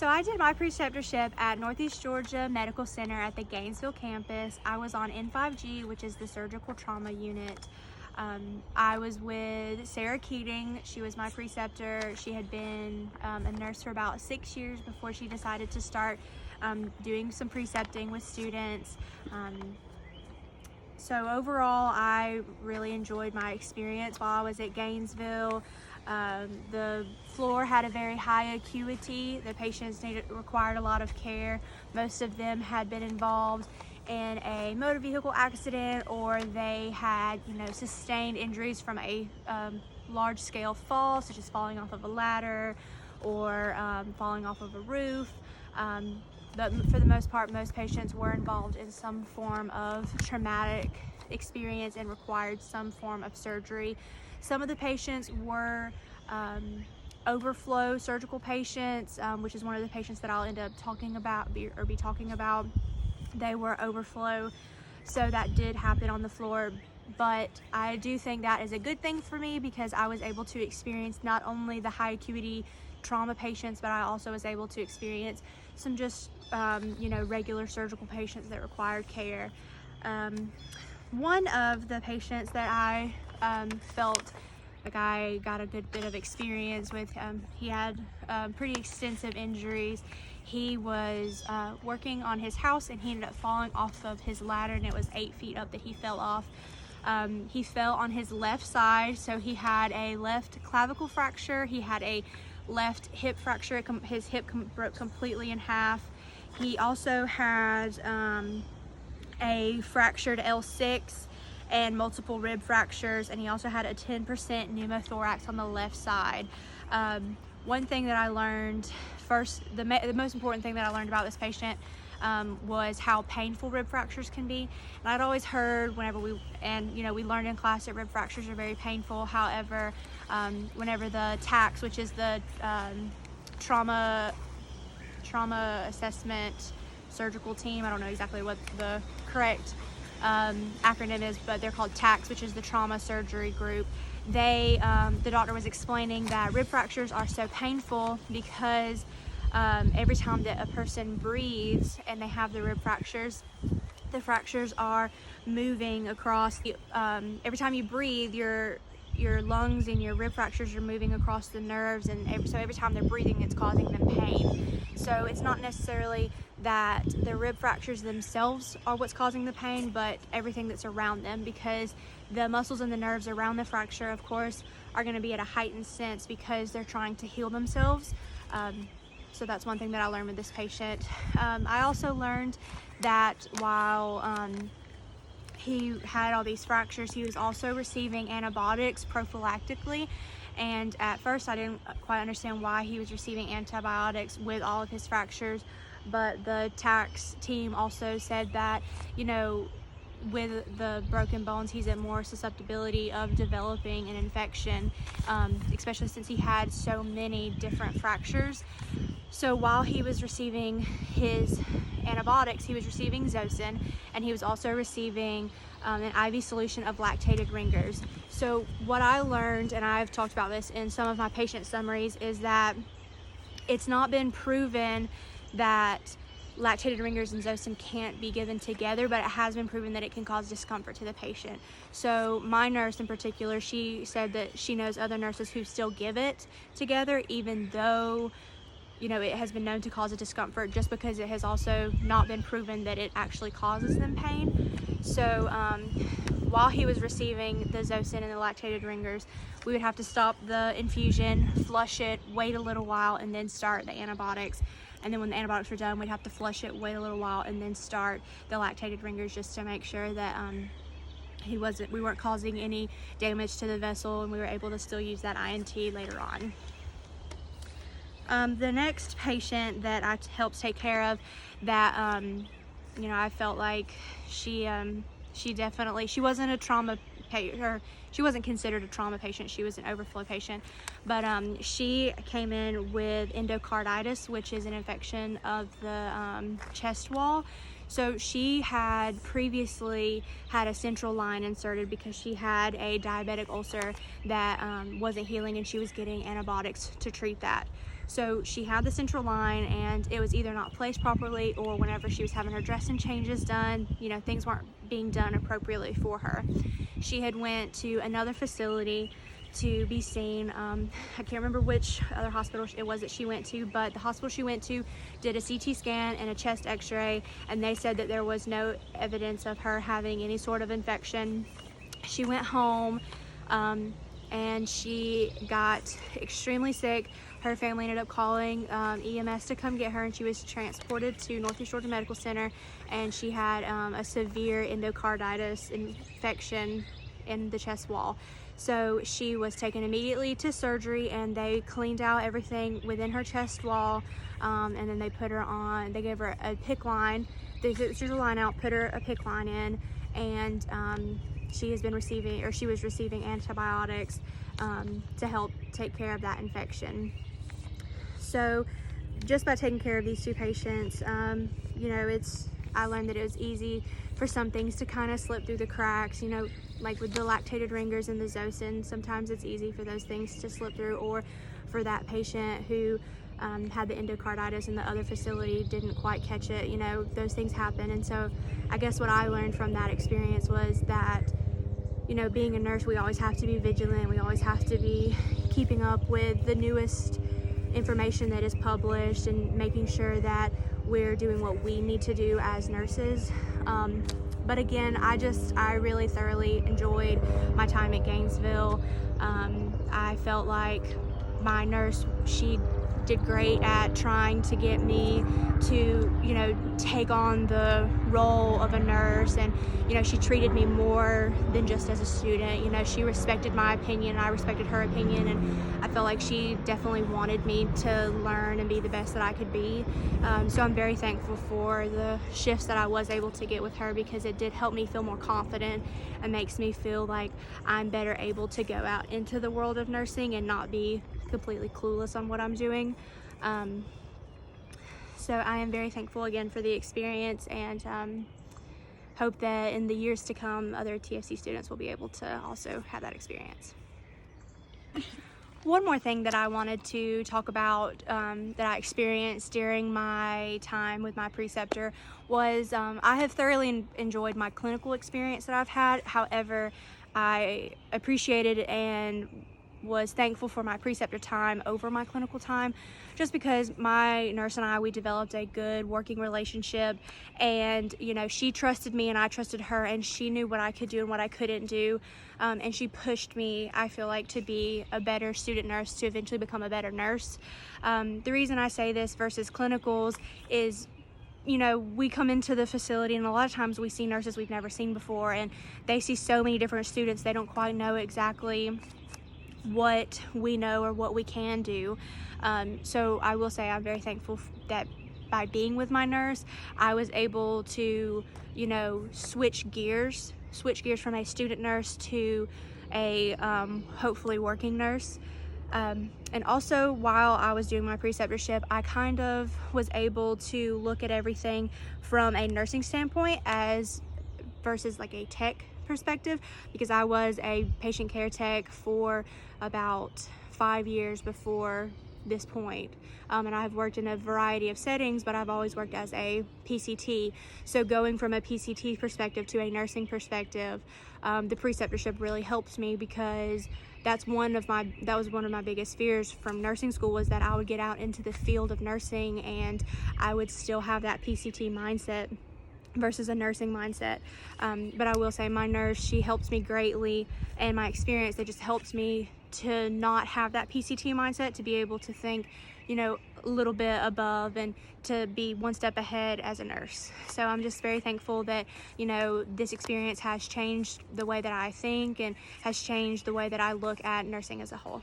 So I did my preceptorship at Northeast Georgia Medical Center at the Gainesville campus. I was on N5G, which is the surgical trauma unit. I was with Sarah Keating. She was my preceptor. She had been a nurse for about 6 years before she decided to start doing some precepting with students. So overall, I really enjoyed my experience while I was at Gainesville. The floor had a very high acuity. The patients required a lot of care. Most of them had been involved in a motor vehicle accident, or they had, sustained injuries from a large-scale fall, such as falling off of a ladder or falling off of a roof. But for the most part, most patients were involved in some form of traumatic experience and required some form of surgery. Some of the patients were overflow surgical patients, which is one of the patients that I'll end up talking about be talking about. They were overflow, so that did happen on the floor. But I do think that is a good thing for me, because I was able to experience not only the high acuity trauma patients, but I also was able to experience some just regular surgical patients that required care. One of the patients that I felt like I got a good bit of experience with, he had pretty extensive injuries. He was working on his house, and he ended up falling off of his ladder, and it was 8 feet up that he fell off. He fell on his left side, so he had a left clavicle fracture. He had a left hip fracture. His hip broke completely in half. He also had a fractured L6 and multiple rib fractures, and he also had a 10% pneumothorax on the left side. One thing that I learned first, the most important thing that I learned about this patient was how painful rib fractures can be. And I'd always heard whenever we learned in class that rib fractures are very painful. However, whenever the TACS, which is the trauma assessment surgical team, I don't know exactly what the correct acronym is, but they're called TACS, which is the trauma surgery group. The doctor was explaining that rib fractures are so painful because every time that a person breathes and they have the rib fractures, the fractures are moving across. Every time you breathe, your lungs and your rib fractures are moving across the nerves, and so every time they're breathing, it's causing them pain. So it's not necessarily that the rib fractures themselves are what's causing the pain, but everything that's around them, because the muscles and the nerves around the fracture, of course, are going to be at a heightened sense because they're trying to heal themselves. So that's one thing that I learned with this patient. I also learned that while he had all these fractures, he was also receiving antibiotics prophylactically. And at first I didn't quite understand why he was receiving antibiotics with all of his fractures. But the TACS team also said that, with the broken bones, he's at more susceptibility of developing an infection, especially since he had so many different fractures. So while he was receiving his antibiotics, he was receiving Zosin, and he was also receiving an IV solution of lactated ringers. So what I learned, and I've talked about this in some of my patient summaries, is that it's not been proven that lactated ringers and Zosin can't be given together, but it has been proven that it can cause discomfort to the patient. So my nurse in particular, she said that she knows other nurses who still give it together, even though it has been known to cause a discomfort, just because it has also not been proven that it actually causes them pain. So while he was receiving the Zosin and the lactated ringers, we would have to stop the infusion, flush it, wait a little while, and then start the antibiotics. And then when the antibiotics were done, we'd have to flush it, wait a little while, and then start the lactated ringers, just to make sure that we weren't causing any damage to the vessel, and we were able to still use that INT later on. The next patient that I helped take care of, that I felt like she wasn't a trauma patient, or she wasn't considered a trauma patient. She was an overflow patient, but she came in with endocarditis, which is an infection of the chest wall. So she had previously had a central line inserted because she had a diabetic ulcer that wasn't healing, and she was getting antibiotics to treat that. So she had the central line, and it was either not placed properly, or whenever she was having her dressing changes done, you know, things weren't being done appropriately for her. She had went to another facility to be seen. I can't remember which other hospital it was that she went to, but the hospital she went to did a CT scan and a chest x-ray, and they said that there was no evidence of her having any sort of infection. She went home, and she got extremely sick. Her family ended up calling EMS to come get her, and she was transported to Northeast Georgia Medical Center, and she had a severe endocarditis infection in the chest wall. So she was taken immediately to surgery, and they cleaned out everything within her chest wall, and then they put her on, they gave her a PICC line. They took the line out, put her a PICC line in, and she has been receiving, or she was receiving antibiotics to help take care of that infection. So just by taking care of these two patients, you know, I learned that it was easy for some things to kind of slip through the cracks, you know, like with the lactated ringers and the Zosyn. Sometimes it's easy for those things to slip through, or for that patient who had the endocarditis in the other facility didn't quite catch it, you know, those things happen. And so I guess what I learned from that experience was that, you know, being a nurse, we always have to be vigilant. We always have to be keeping up with the newest information that is published, and making sure that we're doing what we need to do as nurses. But again, I really thoroughly enjoyed my time at Gainesville. I felt like my nurse, she did great at trying to get me to, you know, take on the role of a nurse, and, you know, she treated me more than just as a student. You know, she respected my opinion, I respected her opinion, and I felt like she definitely wanted me to learn and be the best that I could be. So I'm very thankful for the shifts that I was able to get with her, because it did help me feel more confident and makes me feel like I'm better able to go out into the world of nursing and not be completely clueless on what I'm doing. So I am very thankful again for the experience, and hope that in the years to come, other TFC students will be able to also have that experience. One more thing that I wanted to talk about that I experienced during my time with my preceptor was I have thoroughly enjoyed my clinical experience that I've had. However, I appreciated and was thankful for my preceptor time over my clinical time, just because my nurse and I, we developed a good working relationship, and, you know, she trusted me and I trusted her, and she knew what I could do and what I couldn't do, and she pushed me, I feel like, to be a better student nurse, to eventually become a better nurse. The reason I say this versus clinicals is, you know, we come into the facility and a lot of times we see nurses we've never seen before, and they see so many different students, they don't quite know exactly what we know or what we can do. So I will say I'm very thankful that by being with my nurse, I was able to, you know, switch gears from a student nurse to a hopefully working nurse. And also, while I was doing my preceptorship, I kind of was able to look at everything from a nursing standpoint as versus like a tech perspective, because I was a patient care tech for about 5 years before this point, and I've worked in a variety of settings, but I've always worked as a PCT. So going from a PCT perspective to a nursing perspective, the preceptorship really helped me, because that was one of my biggest fears from nursing school, was that I would get out into the field of nursing and I would still have that PCT mindset versus a nursing mindset. But I will say my nurse, she helps me greatly, and my experience, it just helps me to not have that PCT mindset, to be able to think, you know, a little bit above and to be one step ahead as a nurse. So I'm just very thankful that, you know, this experience has changed the way that I think and has changed the way that I look at nursing as a whole.